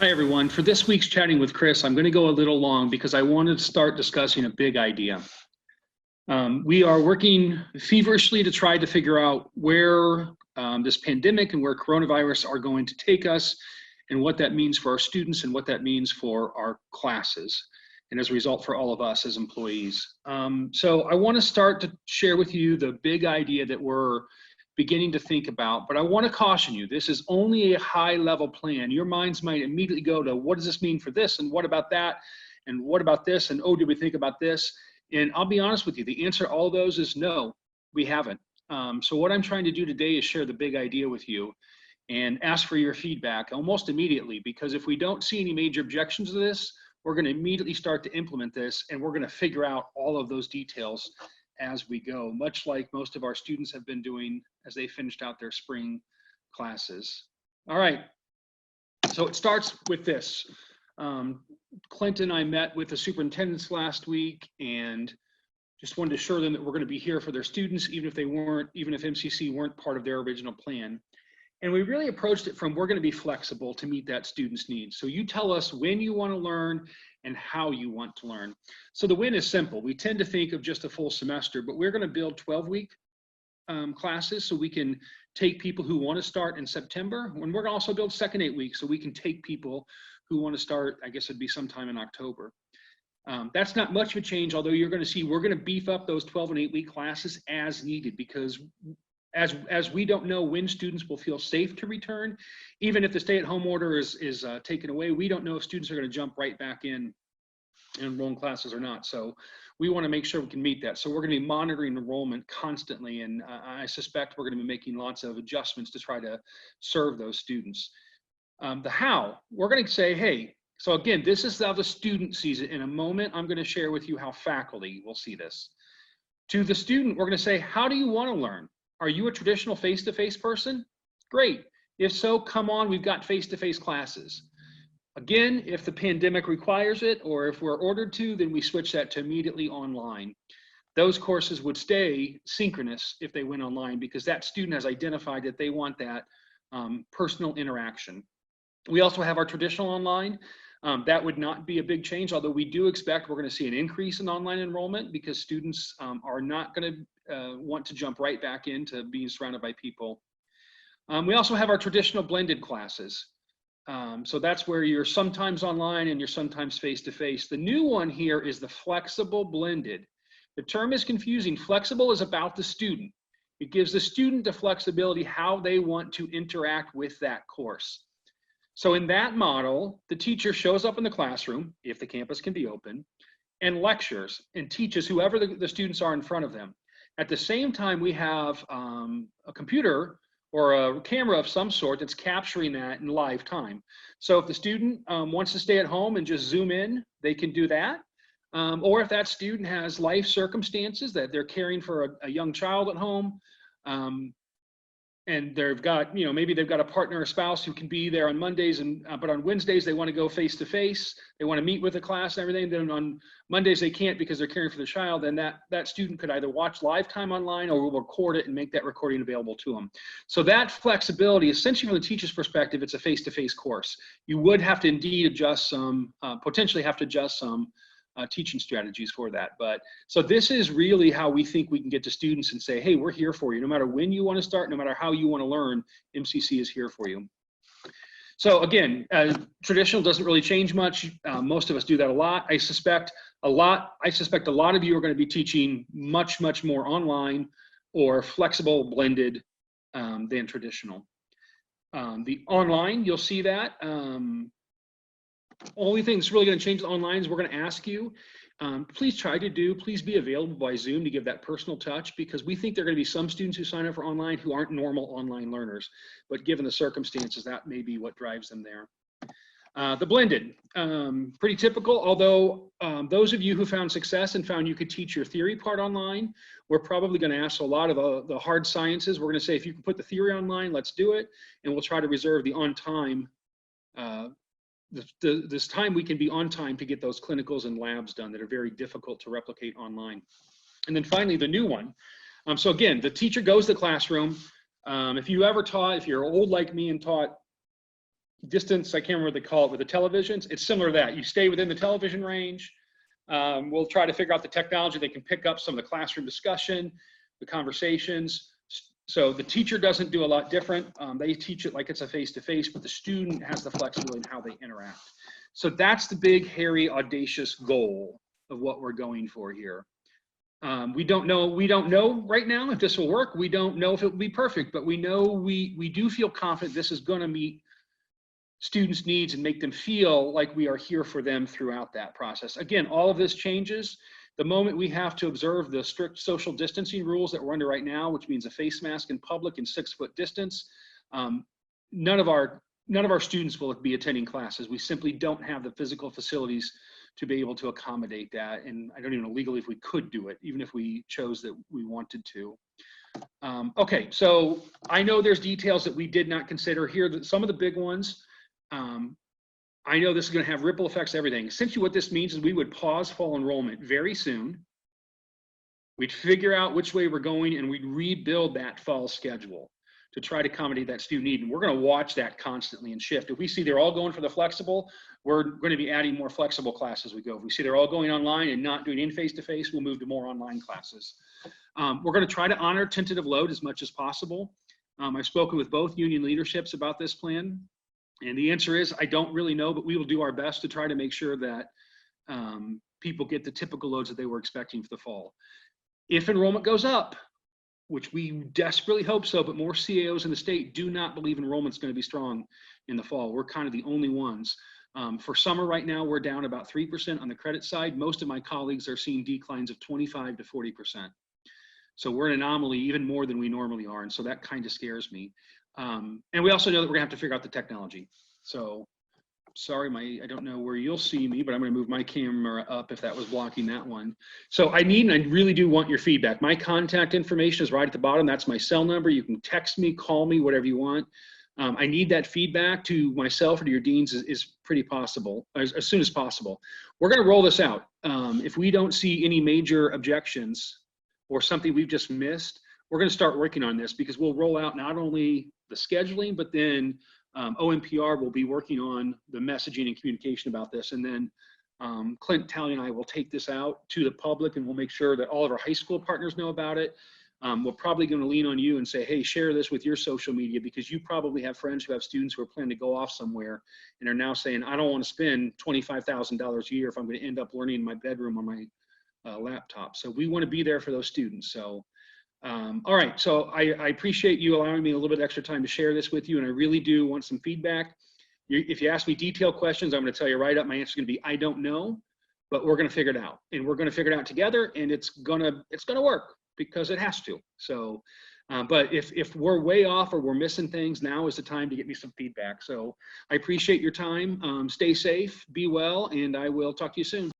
Hi, everyone. For this week's Chatting with Chris, I'm going to go a little long because I wanted to start discussing a big idea. We are working feverishly to try to figure out where this pandemic and where coronavirus are going to take us and what that means for our students and what that means for our classes and as a result for all of us as employees. So I want to start to share with you the big idea that we're beginning to think about, but I want to caution you, this is only a high level plan. Your minds might immediately go to what does this mean for this and what about that and what about this and oh, did we think about this? And I'll be honest with you, the answer to all those is no, we haven't. So what I'm trying to do today is share the big idea with you and ask for your feedback almost immediately, because if we don't see any major objections to this, we're going to immediately start to implement this and we're going to figure out all of those details as we go, much like most of our students have been doing as they finished out their spring classes. All right, so it starts with this. Clint and I met with the superintendents last week and just wanted to assure them that we're going to be here for their students, even if MCC weren't part of their original plan. And we really approached it from, we're going to be flexible to meet that student's needs. So you tell us when you want to learn and how you want to learn. So the when is simple. We tend to think of just a full semester, but we're going to build 12-week classes so we can take people who want to start in September. When we're going to also build second 8 weeks so we can take people who want to start, I guess it'd be sometime in October. That's not much of a change, although you're going to see we're going to beef up those 12 and 8 week classes as needed, because as we don't know when students will feel safe to return, even if the stay-at-home order is taken away, we don't know if students are going to jump right back in and enroll in classes or not. So we want to make sure we can meet that. So we're going to be monitoring enrollment constantly, and I suspect we're going to be making lots of adjustments to try to serve those students. The how, we're going to say, hey, so again, this is how the student sees it. In a moment, I'm going to share with you how faculty will see this. To the student, we're going to say, how do you want to learn? Are you a traditional face-to-face person? Great. If so, come on, we've got face-to-face classes. Again, if the pandemic requires it, or if we're ordered to, then we switch that to immediately online. Those courses would stay synchronous if they went online, because that student has identified that they want that personal interaction. We also have our traditional online. That would not be a big change, although we do expect we're going to see an increase in online enrollment because students are not going to want to jump right back into being surrounded by people. We also have our traditional blended classes. So that's where you're sometimes online and you're sometimes face-to-face. The new one here is the flexible blended. The term is confusing. Flexible is about the student. It gives the student the flexibility how they want to interact with that course. So in that model, the teacher shows up in the classroom, if the campus can be open, and lectures and teaches whoever the students are in front of them. At the same time, we have a computer or a camera of some sort that's capturing that in live time. So if the student wants to stay at home and just zoom in, they can do that. Or if that student has life circumstances that they're caring for a young child at home, and they've got, maybe they've got a partner or spouse who can be there on Mondays, but on Wednesdays they want to go face-to-face, they want to meet with the class and everything, then on Mondays they can't because they're caring for the child, then that student could either watch live time online or we'll record it and make that recording available to them. So that flexibility, essentially from the teacher's perspective, it's a face-to-face course. You would have to indeed adjust some, potentially have to adjust some teaching strategies for that. But so this is really how we think we can get to students and say, hey, we're here for you. No matter when you want to start, no matter how you want to learn, MCC is here for you. So again, traditional doesn't really change much. Most of us do that a lot. I suspect a lot of you are going to be teaching much, much more online or flexible blended than traditional. The online, you'll see that. Only thing that's really going to change online is we're going to ask you, please be available by Zoom to give that personal touch, because we think there are going to be some students who sign up for online who aren't normal online learners, but given the circumstances, that may be what drives them there. The blended, pretty typical, although those of you who found success and found you could teach your theory part online, we're probably going to ask a lot of the hard sciences. We're going to say, if you can put the theory online, let's do it, and we'll try to reserve the on-time this time we can be on time to get those clinicals and labs done that are very difficult to replicate online. And then finally, the new one. So again, the teacher goes to the classroom. If you ever taught, if you're old like me and taught distance, I can't remember what they call it with the televisions. It's similar to that. You stay within the television range. We'll try to figure out the technology that can pick up some of the classroom discussion, the conversations. So the teacher doesn't do a lot different. They teach it like it's a face-to-face, but the student has the flexibility in how they interact. So that's the big, hairy, audacious goal of what we're going for here. We don't know right now if this will work. We don't know if it will be perfect, but we know we do feel confident this is going to meet students' needs and make them feel like we are here for them throughout that process. Again, all of this changes the moment we have to observe the strict social distancing rules that we're under right now, which means a face mask in public and 6-foot distance. None of our students will be attending classes. We simply don't have the physical facilities to be able to accommodate that. And I don't even know legally if we could do it, even if we chose that we wanted to. Okay, so I know there's details that we did not consider here. Some of the big ones, I know this is going to have ripple effects, everything. Essentially what this means is we would pause fall enrollment very soon. We'd figure out which way we're going and we'd rebuild that fall schedule to try to accommodate that student need. And we're going to watch that constantly and shift. If we see they're all going for the flexible, we're going to be adding more flexible classes as we go. If we see they're all going online and not doing in face-to-face, we'll move to more online classes. We're going to try to honor tentative load as much as possible. I've spoken with both union leaderships about this plan. And the answer is, I don't really know, but we will do our best to try to make sure that people get the typical loads that they were expecting for the fall. If enrollment goes up, which we desperately hope so, but more CAOs in the state do not believe enrollment's going to be strong in the fall. We're kind of the only ones. For summer right now, we're down about 3% on the credit side. Most of my colleagues are seeing declines of 25 to 40%. So we're an anomaly even more than we normally are. And so that kind of scares me. And we also know that we're gonna have to figure out the technology. So sorry, I don't know where you'll see me, but I'm gonna move my camera up if that was blocking that one. So I really do want your feedback. My contact information is right at the bottom. That's my cell number. You can text me, call me, whatever you want. I need that feedback to myself or to your deans is pretty possible, as soon as possible. We're gonna roll this out. If we don't see any major objections or something we've just missed, we're going to start working on this because we'll roll out not only the scheduling, but then OMPR will be working on the messaging and communication about this. And then Clint Talley and I will take this out to the public and we'll make sure that all of our high school partners know about it. We're probably going to lean on you and say, hey, share this with your social media because you probably have friends who have students who are planning to go off somewhere and are now saying, I don't want to spend $25,000 a year if I'm going to end up learning in my bedroom on my laptop. So we want to be there for those students. So all right, so I appreciate you allowing me a little bit extra time to share this with you, and I really do want some feedback. If you ask me detailed questions, I'm going to tell you right up, my answer is going to be, I don't know, but we're going to figure it out, and we're going to figure it out together, and it's going to work because it has to. So, but if we're way off or we're missing things, now is the time to get me some feedback. So I appreciate your time. Stay safe, be well, and I will talk to you soon.